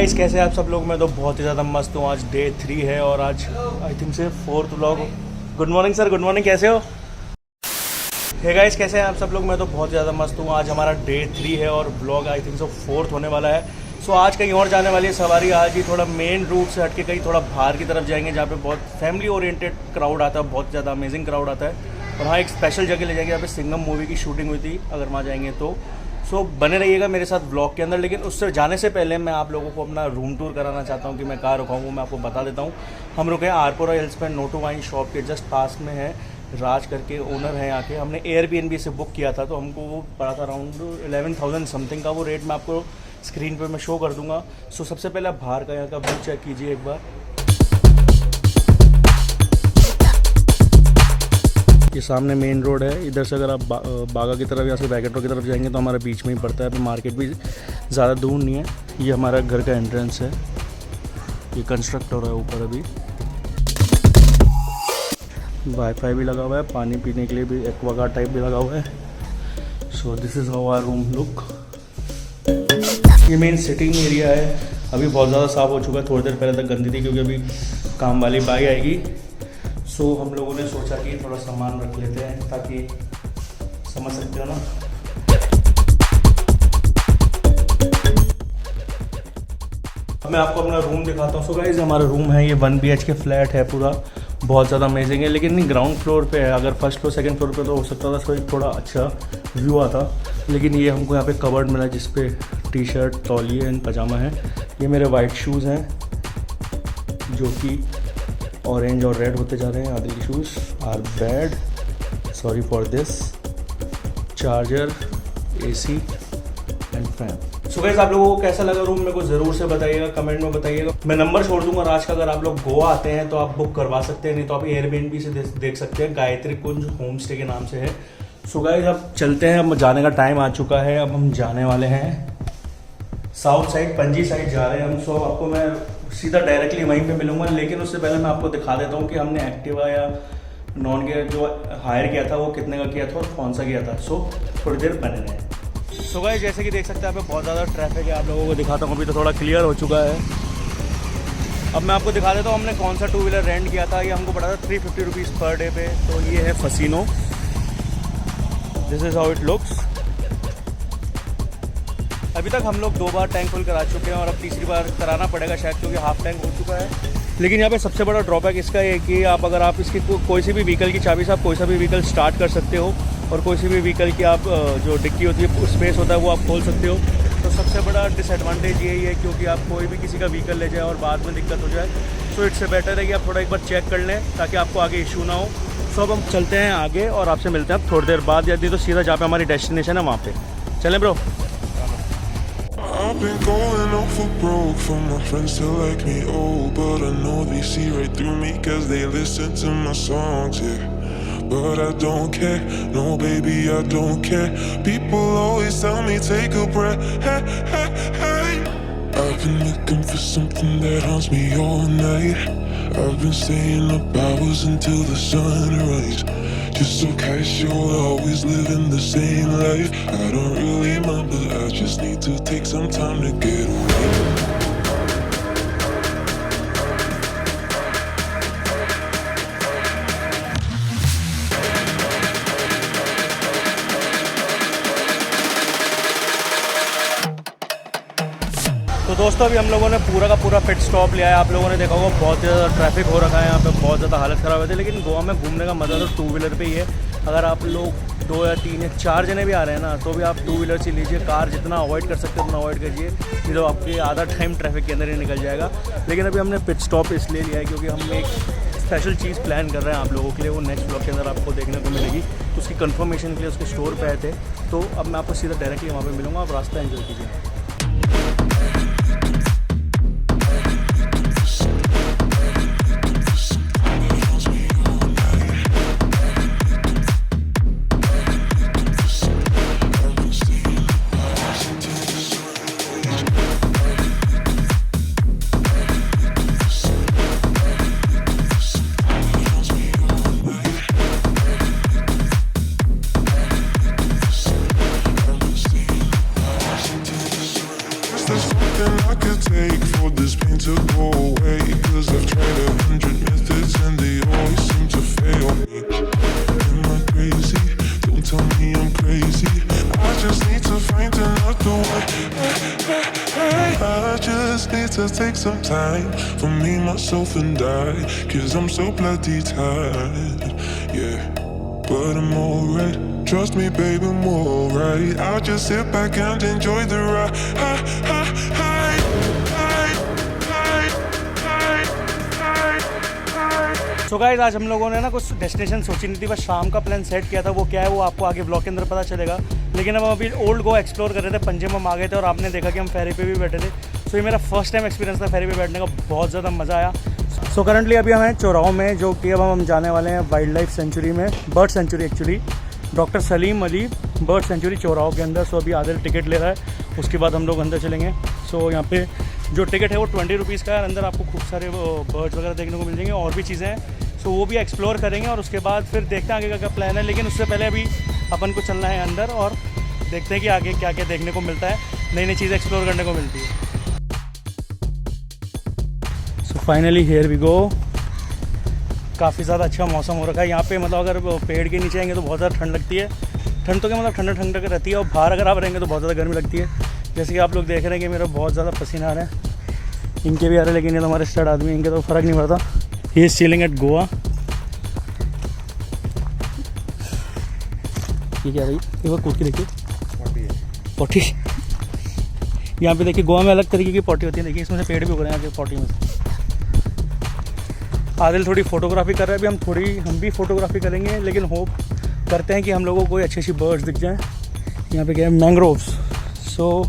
Guys कैसे हैं आप सब लोग। मैं तो बहुत ही ज़्यादा मस्त हूँ। आज डे 3 है और आज आई थिंक से 4th vlog. Good morning sir, good morning, कैसे हो? हे गाइस कैसे हैं आप सब लोग। मैं तो बहुत ज़्यादा मस्त हूँ। आज हमारा डे 3 है और vlog I think so 4th होने वाला है। सो आज कहीं और जाने वाली है सवारी। आज ही थोड़ा मेन रूट से हट के कहीं थोड़ा बाहर की तरफ जाएंगे जहाँ पे बहुत फैमिली ओरिएंटेड क्राउड आता है, बहुत ज़्यादा अमेजिंग क्राउड आता है। और हाँ, एक स्पेशल जगह ले जाएंगे जहाँ पे सिंघम मूवी की शूटिंग हुई थी, अगर वहाँ जाएंगे तो। सो बने रहिएगा मेरे साथ ब्लॉग के अंदर। लेकिन उससे जाने से पहले मैं आप लोगों को अपना रूम टूर कराना चाहता हूँ कि मैं कहाँ रुका हूँ, वो मैं आपको बता देता हूँ। हम रुके हैं आरपोरा हिल्स पे, नोटो वाइन शॉप के जस्ट पास में है। राज करके ओनर हैं यहाँ के। हमने एयरबीएनबी से बुक किया था तो हमको वो पड़ा था अराउंड 11,000 समथिंग का। वो रेट मैं आपको स्क्रीन पे मैं शो कर दूंगा। सो सबसे पहले आप बाहर का यहाँ का व्यू चेक कीजिए एक बार। ये सामने मेन रोड है। इधर से अगर आप बागा की तरफ या फिर बैकेटो की तरफ जाएंगे तो हमारा बीच में ही पड़ता है। अभी मार्केट भी ज़्यादा दूर नहीं है। ये हमारा घर का एंट्रेंस है। ये कंस्ट्रक्ट हो रहा है ऊपर अभी। वाईफाई भी लगा हुआ है, पानी पीने के लिए भी एक्वागार्ड टाइप भी लगा हुआ है। So this is how our room look. ये मेन सिटिंग एरिया है। अभी बहुत ज़्यादा साफ़ हो चुका है। थोड़ी देर पहले तक गंदी थी क्योंकि अभी काम वाली बाई आएगी। सो हम लोगों ने सोचा कि थोड़ा सामान रख लेते हैं ताकि, समझ सकते हो ना। अब मैं आपको अपना रूम दिखाता हूँ। सो गाइस हमारा रूम है, ये 1 BHK फ्लैट है पूरा। बहुत ज़्यादा अमेजिंग है। लेकिन नहीं, ग्राउंड फ्लोर पे है। अगर फर्स्ट फ्लोर सेकंड फ्लोर पे तो हो सकता था थोड़ा अच्छा व्यू आता। लेकिन ये हमको यहाँ पे कवर्ड मिला जिस पे टी शर्ट, तौलिए एंड पजामा है। ये मेरे वाइट शूज़ हैं जो कि ऑरेंज और रेड होते जा रहे हैं। Adil shoes are bad, sorry for this. Charger, AC and fan. So guys आप लोगों को कैसा लगा रूम मेरे को ज़रूर से बताइएगा, कमेंट में बताइएगा। मैं नंबर छोड़ दूंगा राज का। अगर आप लोग गोवा आते हैं तो आप बुक करवा सकते हैं, नहीं तो आप एयरबीएनबी से देख सकते हैं। गायत्री कुंज होम स्टे के नाम से है। सो गाइस अब चलते हैं। अब जाने का टाइम आ चुका है। अब हम जाने वाले हैं साउथ साइड, पणजी साइड जा रहे हैं हम। सो आपको मैं सीधा डायरेक्टली वहीं पे मिलूंगा। लेकिन उससे पहले मैं आपको दिखा देता हूँ कि हमने एक्टिवा या नॉन के जो हायर किया था वो कितने का किया था और कौन सा किया था। सो थोड़ी देर बने रहे। सो गाइस जैसे कि देख सकते हैं यहाँ पे बहुत ज़्यादा ट्रैफिक है। आप लोगों को दिखाता हूँ। अभी तो थोड़ा क्लियर हो चुका है। अब मैं आपको दिखा देता हूँ हमने कौन सा 2 व्हीलर रेंट किया था। ये हमको पड़ा था 350 रुपीज़ पर डे पे। तो ये है Fascino. This is how it looks. अभी तक हम लोग 2 बार टैंक फुल करा चुके हैं और अब तीसरी बार कराना पड़ेगा शायद, क्योंकि हाफ टैंक हो चुका है। लेकिन यहाँ पे सबसे बड़ा ड्रॉबैक इसका है कि आप अगर आप इसकी कोई सी भी व्हीकल की चाबी से आप कोई सा भी व्हीकल स्टार्ट कर सकते हो और कोई सी भी व्हीकल की आप जो डिक्की होती है, स्पेस होता है, वो आप खोल सकते हो। तो सबसे बड़ा डिसएडवांटेज यही है, क्योंकि आप कोई भी किसी का व्हीकल ले जाए और बाद में दिक्कत हो जाए। सो इट्स बेटर है कि आप थोड़ा एक बार चेक कर लें ताकि आपको आगे इशू ना हो। सो अब हम चलते हैं आगे और आपसे मिलते हैं थोड़ी देर बाद, या नहीं तो सीधा जहाँ पे हमारी डेस्टिनेशन है वहाँ पे चलें bro. I've been going off for broke for my friends to like me, oh, but I know they see right through me cause they listen to my songs, yeah. But I don't care, no baby I don't care. People always tell me take a breath, hey, hey, hey. I've been looking for something that haunts me all night. I've been staying up hours until the sunrise. Just so casual, always living the same life. I don't really mind, but I just need to take some time to get away. तो दोस्तों अभी हम लोगों ने पूरा का पूरा pit stop लिया है। आप लोगों ने देखा होगा बहुत ज़्यादा ट्रैफिक हो रखा है यहाँ पे, बहुत ज़्यादा हालत ख़राब है। लेकिन गोवा में घूमने का मज़ा तो 2 व्हीलर पे ही है। अगर आप लोग 2 या 3 या 4 जने भी आ रहे हैं ना, तो भी आप 2 व्हीलर से लीजिए। कार जितना अवॉइड कर सकते हो उतना अवॉइड कीजिए, नहीं तो आपके आधा टाइम ट्रैफिक के अंदर ही निकल जाएगा। लेकिन अभी हमने पिट स्टॉप इसलिए लिया है क्योंकि हम एक स्पेशल चीज़ प्लान कर रहे हैं आप लोगों के लिए। वो नेक्स्ट ब्लॉग के अंदर आपको देखने को मिलेगी। तो उसकी कंफर्मेशन के लिए उसके स्टोर पे आए थे। तो अब मैं आपको सीधा डायरेक्टली वहाँ पे मिलूँगा। आप रास्ता एंजॉय कीजिए। to take some time for me, myself and I, 'cause I'm so bloody tired, yeah. But I'm alright, trust me babe, I'm alright. I'll just sit back and enjoy the ride. So guys आज हम लोगों ने ना कुछ destination सोची नहीं थी, बस शाम का प्लान सेट किया था। वो क्या है वो आपको आगे ब्लॉग के अंदर पता चलेगा। लेकिन हम अभी ओल्ड गोवा एक्सप्लोर कर रहे थे, पंजे में हम आ गए थे और आपने देखा कि हम फेरी पे भी बैठे थे। सो ये मेरा फर्स्ट टाइम एक्सपीरियंस था फेरी पे बैठने का, बहुत ज़्यादा मज़ा आया। सो करंटली अभी हम हैं चौराहों में, जो कि अब हम जाने वाले हैं वाइल्ड लाइफ सेंचुरी में, bird sanctuary actually, doctor Salim Ali bird sanctuary चौराहों के अंदर। सो अभी आधे टिकट ले रहा है, उसके बाद हम लोग अंदर चलेंगे। सो यहाँ पे जो टिकट है वो 20 रुपीज़ का है। अंदर आपको खूब सारे बर्ड्स वगैरह देखने को मिल जाएंगे और भी चीज़ें हैं। सो वो भी एक्सप्लोर करेंगे और उसके बाद फिर देखते हैं आगे का क्या प्लान है। लेकिन उससे पहले अभी अपन को चलना है अंदर और देखते हैं कि आगे क्या क्या देखने को मिलता है, नई नई चीज़ें एक्सप्लोर करने को मिलती है। So finally here we go. काफ़ी ज़्यादा अच्छा मौसम हो रखा है यहाँ पे। मतलब अगर पेड़ के नीचे आएंगे तो बहुत ज़्यादा ठंड लगती है। ठंड तो क्या मतलब ठंडा ठंडा रहती है, और बाहर अगर आप रहेंगे तो बहुत ज़्यादा गर्मी लगती है। जैसे कि आप लोग देख रहे हैं कि मेरा बहुत ज़्यादा पसीना आ रहा है, इनके भी आ रहा है, लेकिन ये तो हमारे स्टड आदमी, इनके तो फ़र्क नहीं पड़ता। He is chilling at Goa. ये क्या भाई, ये वो कूद के देखिए, पॉटी। यहाँ पे देखिए गोवा में अलग तरीके की पॉटी होती है। देखिए इसमें से पेड़ भी उग रहे हैं आगे पॉटी में से। आदिल थोड़ी फोटोग्राफी कर रहा है, अभी हम भी फोटोग्राफी करेंगे, लेकिन होप करते हैं कि हम लोगों को कोई अच्छी अच्छी बर्ड्स दिख जाएँ। यहाँ पे क्या है, मैंग्रोव्स। सो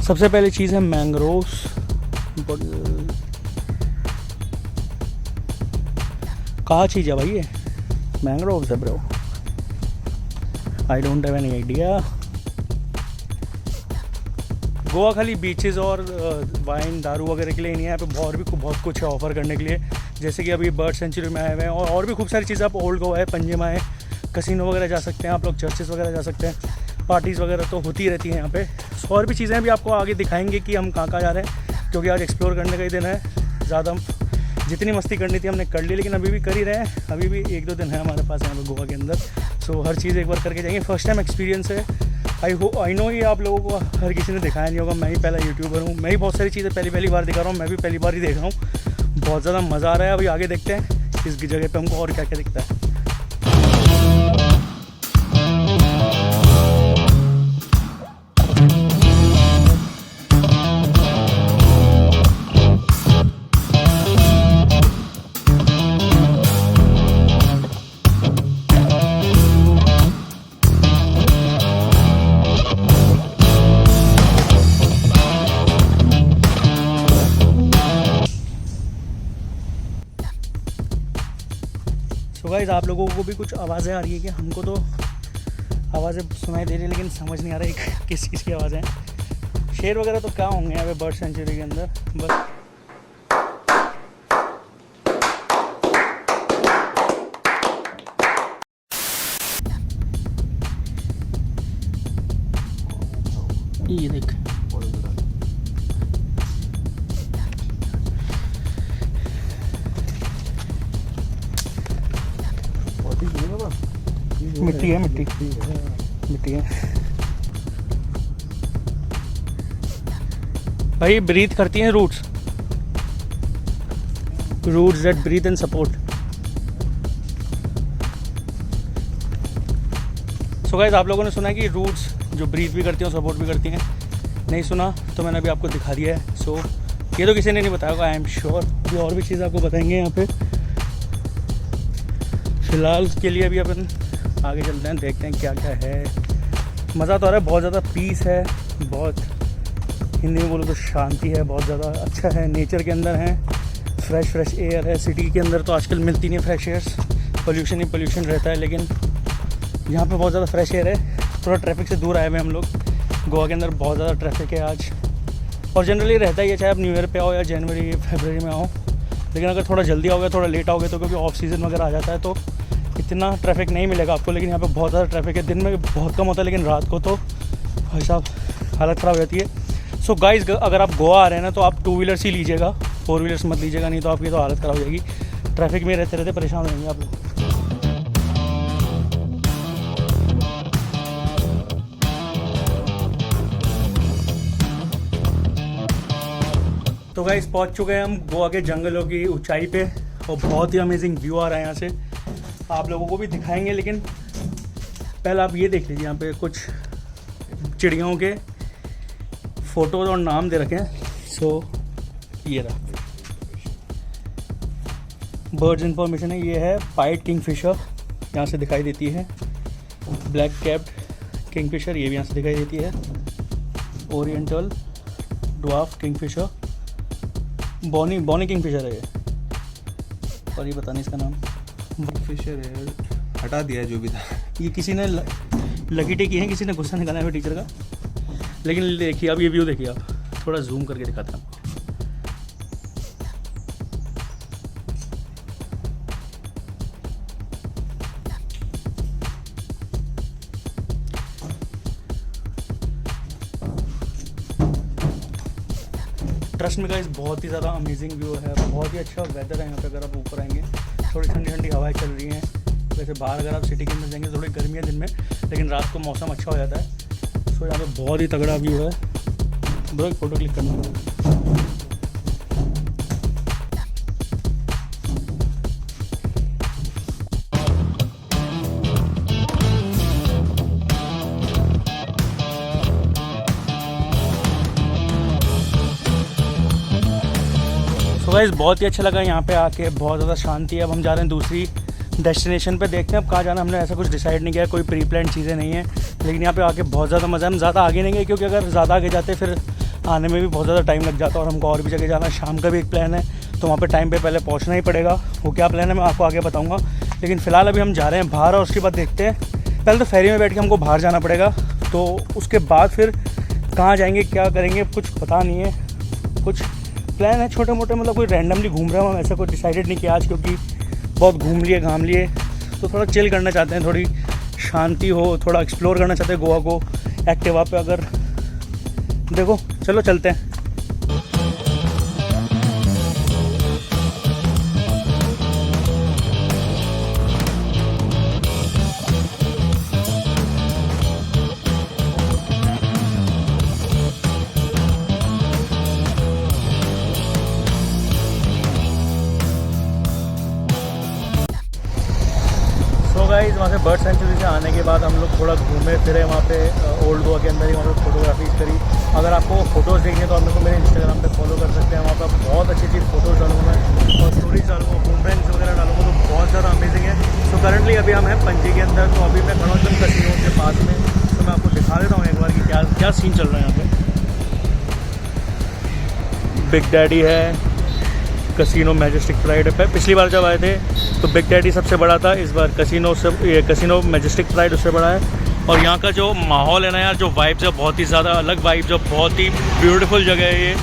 सबसे पहली चीज़ है मैंग्रोव्स। कहाँ चीज़ है भाई ये? मैंग्रोव्स है bro, I don't have any idea. Goa खाली बीचेस और वाइन दारू वगैरह के लिए नहीं है, यहाँ पे और भी बहुत कुछ है ऑफ़र करने के लिए। जैसे कि अभी बर्ड सेंचुरी में आए हुए हैं और भी खूब सारी चीज़ें। आप ओल्ड गोवा है, पंजे में आए, कसिनो वगैरह जा सकते हैं आप लोग, चर्चेस वगैरह जा सकते हैं, पार्टीज़ वगैरह तो होती रहती हैं यहाँ पे। और भी चीज़ें भी आपको आगे दिखाएंगे कि हम कहाँ कहाँ जा रहे हैं, क्योंकि आज एक्सप्लोर करने का ही दिन है। ज़्यादा जितनी मस्ती करनी थी हमने कर ली, लेकिन अभी भी कर ही रहे हैं। अभी भी 1-2 दिन है हमारे पास यहाँ पे गोवा के अंदर। सो हर चीज़ एक बार करके जाएंगे। फर्स्ट टाइम एक्सपीरियंस है। आई नो ये आप लोगों को हर किसी ने दिखाया नहीं होगा। मैं ही पहला यूट्यूबर हूँ, मैं ही बहुत सारी चीज़ें पहली बार दिखा रहा हूँ। मैं भी पहली बार ही देख रहा हूँ, बहुत ज़्यादा मज़ा आ रहा है। अभी आगे देखते हैं इस जगह पे हमको और क्या क्या दिखता है। सो गाइस आप लोगों को भी कुछ आवाज़ें आ रही है कि हमको तो आवाज़ें सुनाई दे रही है, लेकिन समझ नहीं आ रहा है किस चीज़ की आवाज़ें हैं। शेर वगैरह तो क्या होंगे यहाँ पे बर्ड सेंचुरी के अंदर। बस ये देख, मिट्टी है, मिट्टी है भाई। ब्रीथ करती हैं roots that breathe and support. So guys आप लोगों ने सुना है कि रूट्स जो ब्रीथ भी करती हैं और सपोर्ट भी करती हैं। नहीं सुना तो मैंने अभी आपको दिखा दिया है। सो ये तो किसी ने नहीं बताया होगा, आई एम श्योर। अभी और भी चीज़ आपको बताएंगे यहाँ पे। फ़िलहाल के लिए अभी अपन आगे चलते हैं, देखते हैं क्या क्या है। मज़ा तो आ रहा है, बहुत ज़्यादा पीस है, बहुत हिंदी में बोलो तो शांति है, बहुत ज़्यादा अच्छा है। नेचर के अंदर है, फ्रेश एयर है। सिटी के अंदर तो आजकल मिलती नहीं फ्रेश एयर्स, पोल्यूशन ही पोल्यूशन रहता है, लेकिन यहाँ पे बहुत ज़्यादा फ्रेश एयर है। थोड़ा ट्रैफिक से दूर आए हुए हम लोग। गोवा के अंदर बहुत ज़्यादा ट्रैफिक है आज, और जनरली रहता ही है, चाहे आप न्यू ईयर पे आओ या जनवरी फरवरी में आओ। लेकिन अगर थोड़ा जल्दी आओगे, थोड़ा लेट आओगे तो, क्योंकि ऑफ सीज़न वगैरह आ जाता है तो इतना ट्रैफिक नहीं मिलेगा आपको। लेकिन यहाँ पे बहुत ज़्यादा ट्रैफिक है। दिन में बहुत कम होता है, लेकिन रात को तो भाई साहब हालत ख़राब हो जाती है। सो गाइस अगर आप गोवा आ रहे हैं ना तो आप 2 व्हीलर्स ही लीजिएगा, 4 व्हीलर्स मत लीजिएगा, नहीं तो आपकी तो हालत ख़राब हो जाएगी। ट्रैफिक में रहते रहते परेशान रहेंगे आप लोग। तो गाइस पहुंच चुके हैं हम गोवा के जंगलों की ऊंचाई पे और बहुत ही अमेजिंग व्यू आ रहा है यहाँ से, आप लोगों को भी दिखाएंगे। लेकिन पहले आप ये देख लीजिए, यहाँ पे कुछ चिड़ियों के फ़ोटोज़ और नाम दे रखे हैं। सो ये रहा बर्ड्स इन्फॉर्मेशन है, ये है पाइट किंगफिशर, यहाँ से दिखाई देती है। ब्लैक कैप्ड किंगफिशर, ये भी यहाँ से दिखाई देती है। Oriental dwarf kingfisher, bonny kingfisher है ये, और ये पता नहीं इसका नाम। फिशर है, हटा दिया जो भी था। ये किसी ने लकी टेकी है, किसी ने गुस्सा निकाला है टीचर का। लेकिन देखिए अब ये व्यू देखिए, आप थोड़ा जूम करके दिखाते हैं आपको। ट्रस्ट में गाइस बहुत ही ज़्यादा अमेजिंग व्यू है, बहुत ही अच्छा वेदर है यहाँ पे। अगर आप ऊपर आएंगे थोड़ी ठंडी ठंडी हवाएं चल रही हैं। वैसे बाहर अगर आप सिटी के अंदर जाएंगे थोड़ी गर्मी है दिन में, लेकिन रात को मौसम अच्छा हो जाता है। सो यहाँ पे बहुत ही तगड़ा व्यू है। ब्रो एक फ़ोटो क्लिक करना पड़ेगा। तो गाइस बहुत ही अच्छा लगा यहाँ पे आके, बहुत ज़्यादा शांति है। अब हम जा रहे हैं दूसरी डेस्टिनेशन पे, देखते हैं अब कहाँ जाना। हमने ऐसा कुछ डिसाइड नहीं किया, कोई प्री प्लान चीज़ें नहीं है, लेकिन यहाँ पे आके बहुत ज़्यादा मज़ा है। हम ज़्यादा आगे नहीं गए क्योंकि अगर ज़्यादा आगे जाते फिर आने में भी बहुत ज़्यादा टाइम लग जाता, और हमको और भी जगह जाना है। शाम का भी एक प्लान है, तो वहाँ पर टाइम पर पहले पहुँचना ही पड़ेगा। वो क्या प्लान है मैं आपको आगे बताऊँगा, लेकिन फ़िलहाल अभी हम जा रहे हैं बाहर, और उसके बाद देखते हैं। पहले तो फेरी में बैठ के हमको बाहर जाना पड़ेगा, तो उसके बाद फिर कहाँ जाएंगे क्या करेंगे कुछ पता नहीं है। कुछ प्लान है छोटे मोटे, मतलब कोई रैंडमली घूम रहे हो हम, ऐसा कोई डिसाइडेड नहीं किया आज, क्योंकि बहुत घूम लिए घाम लिए, तो थोड़ा चिल करना चाहते हैं, थोड़ी शांति हो, थोड़ा एक्सप्लोर करना चाहते हैं गोवा को एक्टिवा पे। अगर देखो चलो चलते हैं। गाइस वहाँ से बर्ड सेंचुरी से आने के बाद हम लोग थोड़ा घूमे फिरे वहाँ पे ओल्ड गोवा के अंदर ही, वहाँ पे फोटोग्राफीज करी। अगर आपको फोटोज़ देखनी है तो आप मेरे को मेरे इंस्टाग्राम पे फॉलो कर सकते हैं। वहाँ पर बहुत अच्छी अच्छी फोटोज़ डालूंगा मैं, और स्टोरीज डालूंगा, मूवमेंट्स वगैरह डालूंगा, तो बहुत ज़्यादा अमेजिंग है। सो करंटली अभी हम हैं पणजी के अंदर, तो अभी मैं खड़ा हूँ एकदम कसिनो के पास में। तो मैं आपको दिखा देता हूँ एक बार कि क्या क्या सीन चल रहा है यहाँ पे। बिग डैडी है, कसिनो मैजेस्टिक प्राइड है। पिछली बार जब आए थे तो बिग डैडी सबसे बड़ा था, इस बार कसिनो मैजेस्टिक प्राइड उससे बड़ा है। और यहाँ का जो माहौल है ना यार, जो वाइब्स है बहुत ही ज़्यादा अलग वाइब्स, जो बहुत ही ब्यूटीफुल जगह है ये,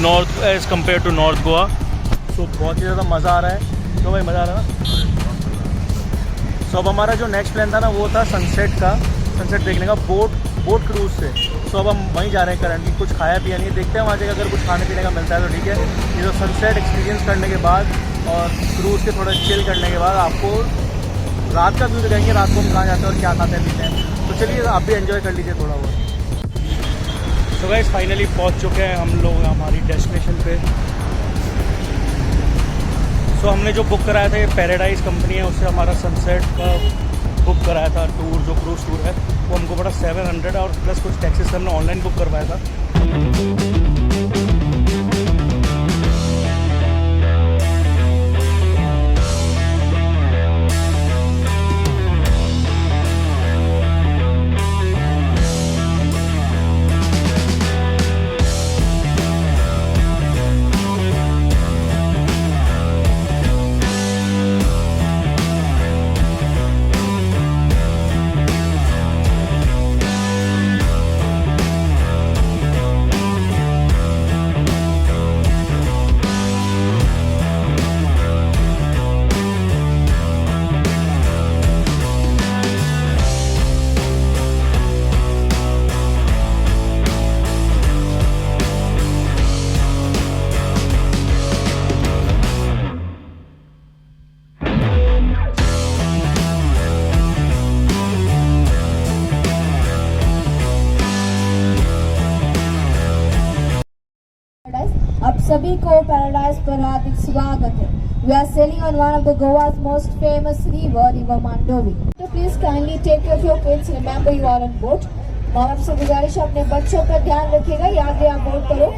north as compare to north Goa. तो बहुत ही ज़्यादा मज़ा आ रहा है। तो भाई मज़ा आ रहा है ना। सो अब हमारा जो नेक्स्ट प्लान था ना वो था सनसेट देखने का बोट क्रूज़ से। सो अब हम वहीं जा रहे हैं करंटली, कुछ खाया पिया नहीं है, देखते हैं वहाँ जगह अगर कुछ खाने पीने का मिलता है तो ठीक है। ये तो सनसेट एक्सपीरियंस करने के बाद और क्रूज़ के थोड़ा चिल करने के बाद आपको रात का व्यू दिखाएंगे, रात को हम कहाँ जाते हैं और क्या खाते हैं पीते हैं। तो चलिए आप भी एंजॉय कर लीजिए थोड़ा बहुत। तो गाइस फाइनली पहुँच चुके हैं हम लोग हमारी डेस्टिनेशन पे। सो हमने जो बुक कराया था, ये पैराडाइज कंपनी है, उससे हमारा सनसेट का बुक कराया था टूर, जो क्रूज़ टूर है वो हमको पड़ा 700 और प्लस कुछ टैक्सेस हमने ऑनलाइन बुक करवाया था। सभी को पैराडाइज पर हार्दिक स्वागत है। We are sailing on one of the Goa's most famous river, River Mandovi. So please kindly take care of your kids. Remember you are on boat. माँ बाप से गुजारिश है अपने बच्चों पर ध्यान रखिएगा, याद है आप बोर्ड करो।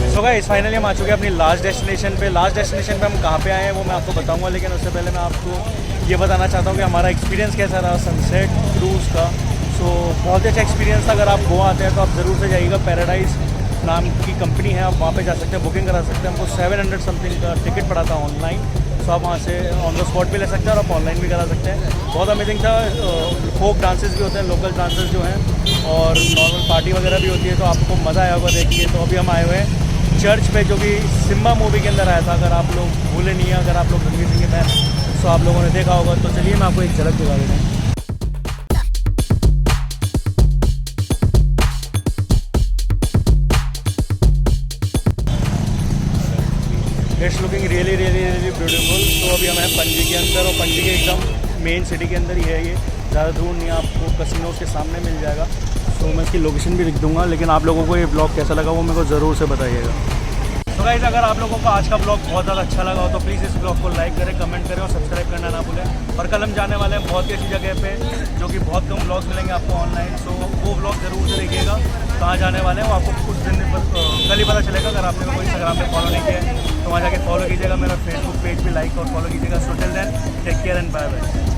सो गाइस फाइनली हम आ चुके हैं अपनी लास्ट डेस्टिनेशन पे। लास्ट डेस्टिनेशन पे हम कहाँ पे आए हैं वो मैं आपको बताऊंगा, लेकिन उससे पहले मैं आपको ये बताना चाहता हूँ कि हमारा एक्सपीरियंस कैसा रहा सनसेट क्रूज़ का। सो बहुत ही अच्छा एक्सपीरियंस था। अगर आप गोवा आते हैं तो आप ज़रूर से जाइएगा। पैराडाइज नाम की कंपनी है, आप वहाँ पे जा सकते हैं, बुकिंग करा सकते हैं। हमको 700 समथिंग का टिकट पड़ा था ऑनलाइन। सो आप वहाँ से ऑन द स्पॉट भी ले सकते हैं और आप ऑनलाइन भी करा सकते हैं। बहुत अमेजिंग था। फोक डांसेस भी होते हैं, लोकल डांसेस जो हैं, और नॉर्मल पार्टी वगैरह भी होती है। तो आपको मज़ा आया होगा देखिए। तो अभी हम आए हुए हैं चर्च पे, जो कि सिम्बा मूवी के अंदर आया था। अगर आप लोग भूले नहीं हैं, अगर आप लोग रणवीर सिंह के फैन, तो आप लोगों ने देखा होगा। तो चलिए मैं आपको एक झलक दिखा देता हूँ। It's looking really beautiful. तो अभी हम हैं पणजी के अंदर, और पणजी के एकदम मेन सिटी के अंदर ही है ये, ज़्यादा दूर नहीं, आपको कसिनो के सामने मिल जाएगा। तो मैं इसकी लोकेशन भी लिख दूंगा। लेकिन आप लोगों को ये ब्लॉग कैसा लगा वो मेरे को ज़रूर से बताइएगा। तो गाइस अगर आप लोगों को आज का ब्लॉग बहुत ज़्यादा अच्छा लगा हो तो प्लीज़ इस ब्लॉग को लाइक करें, कमेंट करें और सब्सक्राइब करना ना भूलें। और कल हम जाने वाले हैं बहुत ही अच्छी जगह पे, जो कि बहुत कम ब्लॉग्स मिलेंगे आपको ऑनलाइन। सो वो ब्लॉग ज़रूर से देखिएगा कहाँ जाने वाले हैं, वो आपको कुछ दिन कल ही पता चलेगा। अगर आपने कोई इंस्टाग्राम पे फॉलो नहीं किया है तो वहाँ जाके फॉलो कीजिएगा। मेरा फेसबुक पेज भी लाइक और फॉलो कीजिएगा। So till then take care and bye bye.